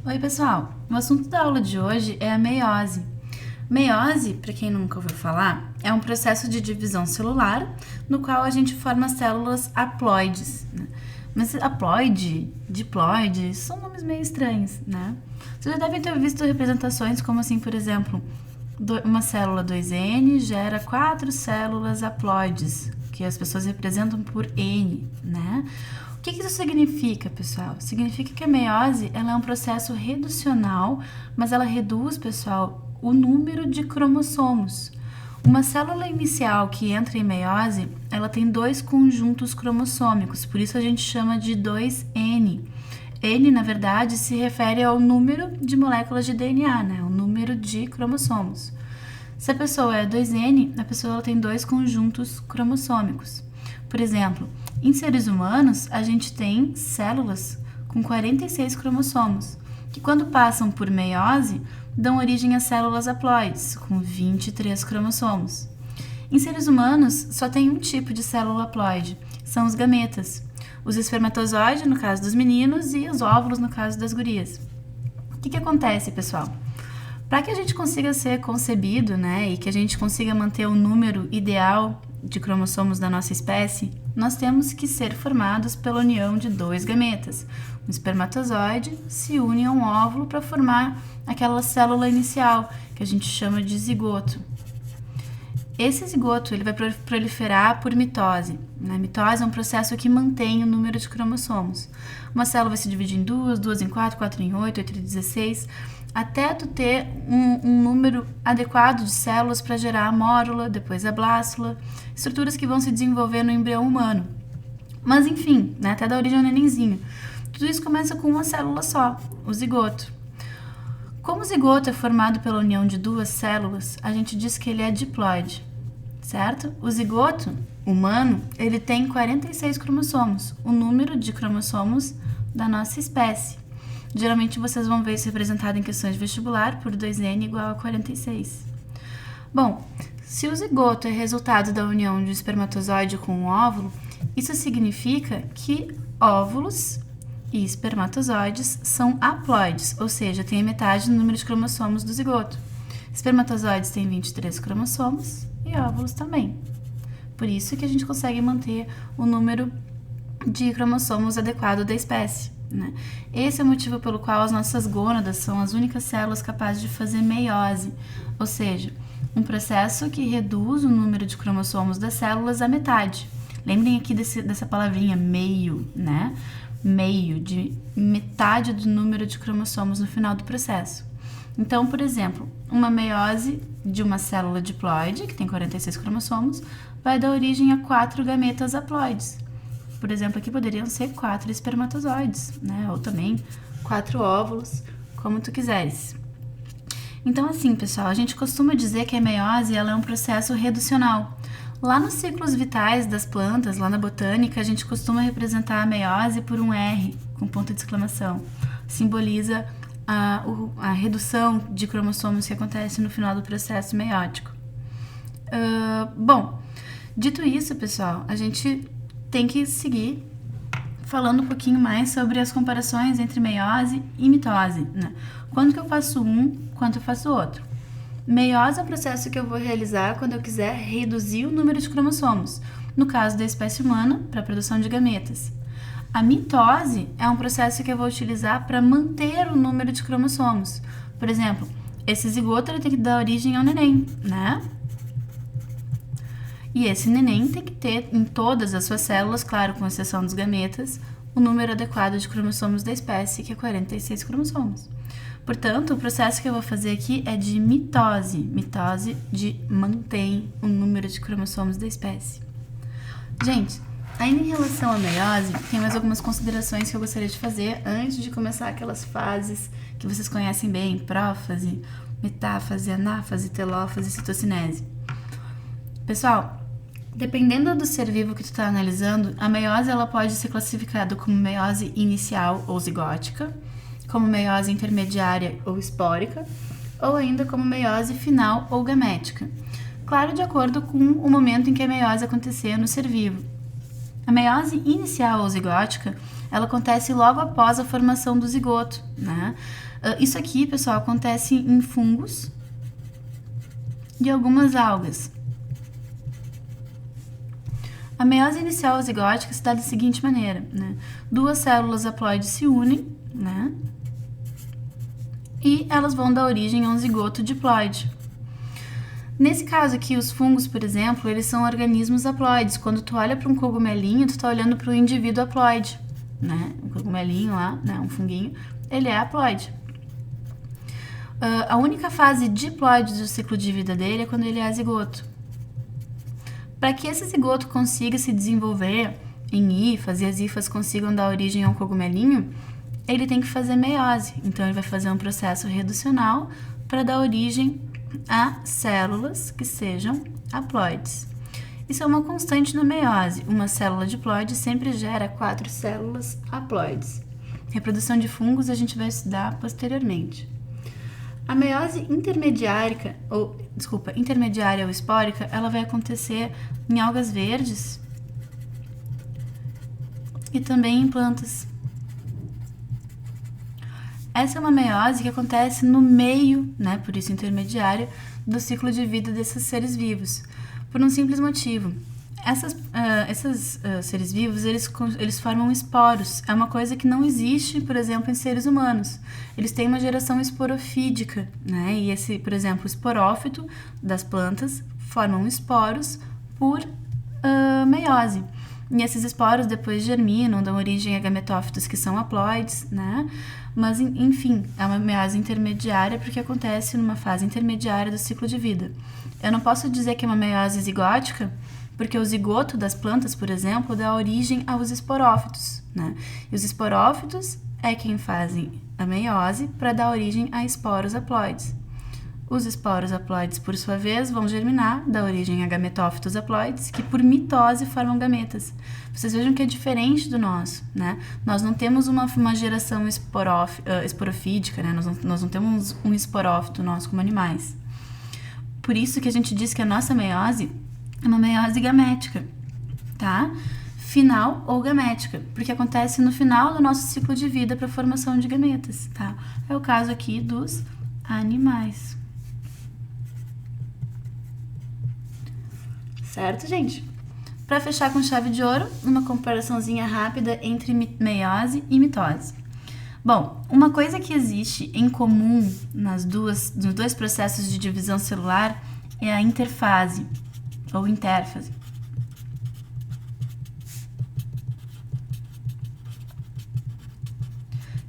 Oi, pessoal! O assunto da aula de hoje é a meiose. Meiose, para quem nunca ouviu falar, é um processo de divisão celular no qual a gente forma células haploides, né? Mas haploide, diploide, são nomes meio estranhos, né? Vocês já devem ter visto representações como assim, por exemplo, uma célula 2N gera 4 células haploides, que as pessoas representam por N, né? O que isso significa, pessoal? Significa que a meiose ela é um processo reducional, mas ela reduz, pessoal, o número de cromossomos. Uma célula inicial que entra em meiose, ela tem 2 conjuntos cromossômicos, por isso a gente chama de 2N. N, na verdade, se refere ao número de moléculas de DNA, né? O número de cromossomos. Se a pessoa é 2N, a pessoa ela tem 2 conjuntos cromossômicos. Por exemplo, em seres humanos, a gente tem células com 46 cromossomos, que quando passam por meiose, dão origem a células haploides, com 23 cromossomos. Em seres humanos, só tem um tipo de célula haploide, são os gametas. Os espermatozoides, no caso dos meninos, e os óvulos, no caso das gurias. O que acontece, pessoal? Para que a gente consiga ser concebido, né, e que a gente consiga manter o número ideal de cromossomos da nossa espécie, nós temos que ser formados pela união de 2 gametas. Um espermatozoide se une a um óvulo para formar aquela célula inicial, que a gente chama de zigoto. Esse zigoto ele vai proliferar por mitose. A mitose é um processo que mantém o número de cromossomos. Uma célula vai se dividir em 2, 2 em 4, 4 em 8, 8 em 16, até tu ter um número adequado de células para gerar a mórula, depois a blástula, estruturas que vão se desenvolver no embrião humano. Mas enfim, né, até dar origem ao nenenzinho. Tudo isso começa com uma célula só, o zigoto. Como o zigoto é formado pela união de 2 células, a gente diz que ele é diploide, certo? O zigoto humano, ele tem 46 cromossomos, o número de cromossomos da nossa espécie. Geralmente vocês vão ver isso representado em questões de vestibular por 2N igual a 46. Bom, se o zigoto é resultado da união de um espermatozoide com um óvulo, isso significa que óvulos e espermatozoides são haploides, ou seja, tem a metade do número de cromossomos do zigoto. Espermatozoides têm 23 cromossomos e óvulos também. Por isso que a gente consegue manter o número de cromossomos adequado da espécie, né? Esse é o motivo pelo qual as nossas gônadas são as únicas células capazes de fazer meiose, ou seja, um processo que reduz o número de cromossomos das células à metade. Lembrem aqui dessa palavrinha meio, né? Meio, de metade do número de cromossomos no final do processo. Então, por exemplo, uma meiose de uma célula diploide, que tem 46 cromossomos, vai dar origem a 4 gametas haploides. Por exemplo, aqui poderiam ser 4 espermatozoides, né? Ou também 4 óvulos, como tu quiseres. Então, assim, pessoal, a gente costuma dizer que a meiose ela é um processo reducional. Lá nos ciclos vitais das plantas, lá na botânica, a gente costuma representar a meiose por um R, com ponto de exclamação. Simboliza a redução de cromossomos que acontece no final do processo meiótico. Bom, dito isso, pessoal, a gente tem que seguir falando um pouquinho mais sobre as comparações entre meiose e mitose, né? Quando que eu faço um, quando eu faço outro. Meiose é o processo que eu vou realizar quando eu quiser reduzir o número de cromossomos, no caso da espécie humana, para a produção de gametas. A mitose é um processo que eu vou utilizar para manter o número de cromossomos. Por exemplo, esse zigoto ele tem que dar origem ao neném, né? E esse neném tem que ter em todas as suas células, claro, com exceção dos gametas, o número adequado de cromossomos da espécie, que é 46 cromossomos. Portanto, o processo que eu vou fazer aqui é de mitose. Mitose de mantém o número de cromossomos da espécie. Gente, ainda em relação à meiose, tem mais algumas considerações que eu gostaria de fazer antes de começar aquelas fases que vocês conhecem bem, prófase, metáfase, anáfase, telófase e citocinese. Pessoal, dependendo do ser vivo que tu está analisando, a meiose ela pode ser classificada como meiose inicial ou zigótica, como meiose intermediária ou espórica, ou ainda como meiose final ou gamética. Claro, de acordo com o momento em que a meiose acontecer no ser vivo. A meiose inicial ou zigótica, ela acontece logo após a formação do zigoto, né? Isso aqui, pessoal, acontece em fungos e algumas algas. A meiose inicial zigótica se dá da seguinte maneira, né? Duas células haploides se unem, né? E elas vão dar origem a um zigoto diploide. Nesse caso aqui, os fungos, por exemplo, eles são organismos haploides. Quando tu olha para um cogumelinho, tu tá olhando para o indivíduo haploide, né? Um cogumelinho lá, né? Um funguinho, ele é haploide. A única fase diploide do ciclo de vida dele é quando ele é zigoto. Para que esse zigoto consiga se desenvolver em hifas e as hifas consigam dar origem a um cogumelinho, ele tem que fazer meiose. Então, ele vai fazer um processo reducional para dar origem a células que sejam haploides. Isso é uma constante na meiose. Uma célula diploide sempre gera 4 células haploides. Reprodução de fungos a gente vai estudar posteriormente. A meiose intermediária ou espórica, ela vai acontecer em algas verdes e também em plantas. Essa é uma meiose que acontece no meio, né, por isso intermediária, do ciclo de vida desses seres vivos, por um simples motivo. Esses seres vivos, eles formam esporos. É uma coisa que não existe, por exemplo, em seres humanos. Eles têm uma geração esporofídica, né? E esse, por exemplo, esporófito das plantas formam esporos por meiose. E esses esporos depois germinam, dão origem a gametófitos que são haploides, né? Mas, enfim, é uma meiose intermediária porque acontece numa fase intermediária do ciclo de vida. Eu não posso dizer que é uma meiose zigótica, porque o zigoto das plantas, por exemplo, dá origem aos esporófitos, né? E os esporófitos é quem fazem a meiose para dar origem a esporos haploides. Os esporos haploides, por sua vez, vão germinar, dar origem a gametófitos haploides, que por mitose formam gametas. Vocês vejam que é diferente do nosso, né? Nós não temos uma geração esporofídica, né? Nós não temos um esporófito nosso como animais. Por isso que a gente diz que a nossa meiose é uma meiose gamética, tá? Final ou gamética, porque acontece no final do nosso ciclo de vida para a formação de gametas, tá? É o caso aqui dos animais. Certo, gente? Para fechar com chave de ouro, uma comparaçãozinha rápida entre meiose e mitose. Bom, uma coisa que existe em comum nos dois processos de divisão celular é a interfase ou intérfase.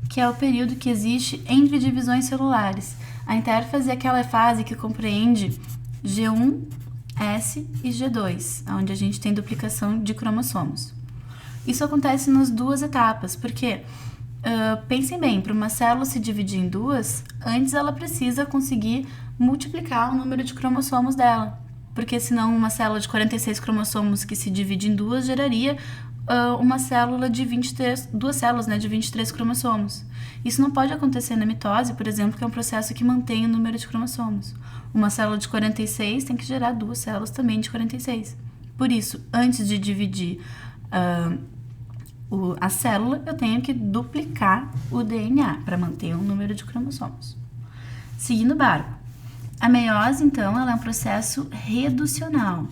Que é o período que existe entre divisões celulares. A intérfase é aquela fase que compreende G1, S e G2, onde a gente tem duplicação de cromossomos. Isso acontece nas duas etapas, porque pensem bem, para uma célula se dividir em duas, antes ela precisa conseguir multiplicar o número de cromossomos dela, porque senão uma célula de 46 cromossomos que se divide em duas geraria uma célula de 23, duas células, né, de 23 cromossomos. Isso não pode acontecer na mitose, por exemplo, que é um processo que mantém o número de cromossomos. Uma célula de 46 tem que gerar duas células também de 46. Por isso, antes de dividir a célula, eu tenho que duplicar o DNA para manter o número de cromossomos. Seguindo o barco. A meiose, então, ela é um processo reducional.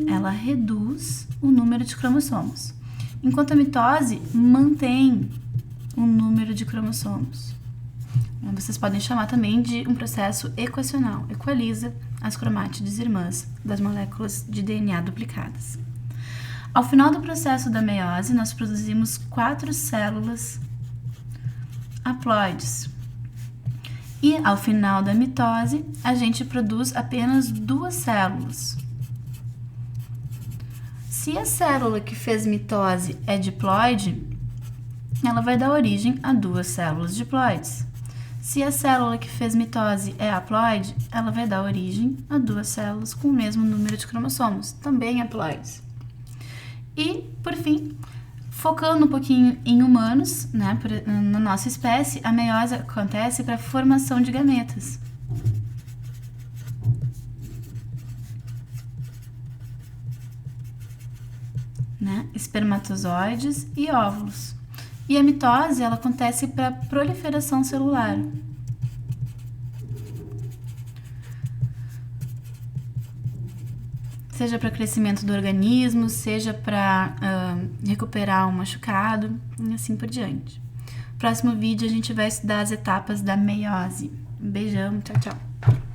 Ela reduz o número de cromossomos, enquanto a mitose mantém o número de cromossomos. Vocês podem chamar também de um processo equacional, equaliza as cromátides irmãs das moléculas de DNA duplicadas. Ao final do processo da meiose, nós produzimos 4 células haploides. E ao final da mitose, a gente produz apenas 2 células. Se a célula que fez mitose é diploide, ela vai dar origem a 2 células diploides. Se a célula que fez mitose é haploide, ela vai dar origem a 2 células com o mesmo número de cromossomos, também haploides. E, por fim, focando um pouquinho em humanos, né, na nossa espécie, a meiose acontece para a formação de gametas. Né? Espermatozoides e óvulos. E a mitose, ela acontece para proliferação celular. Seja para crescimento do organismo, seja para recuperar um machucado e assim por diante. No próximo vídeo a gente vai estudar as etapas da meiose. Um beijão, tchau, tchau!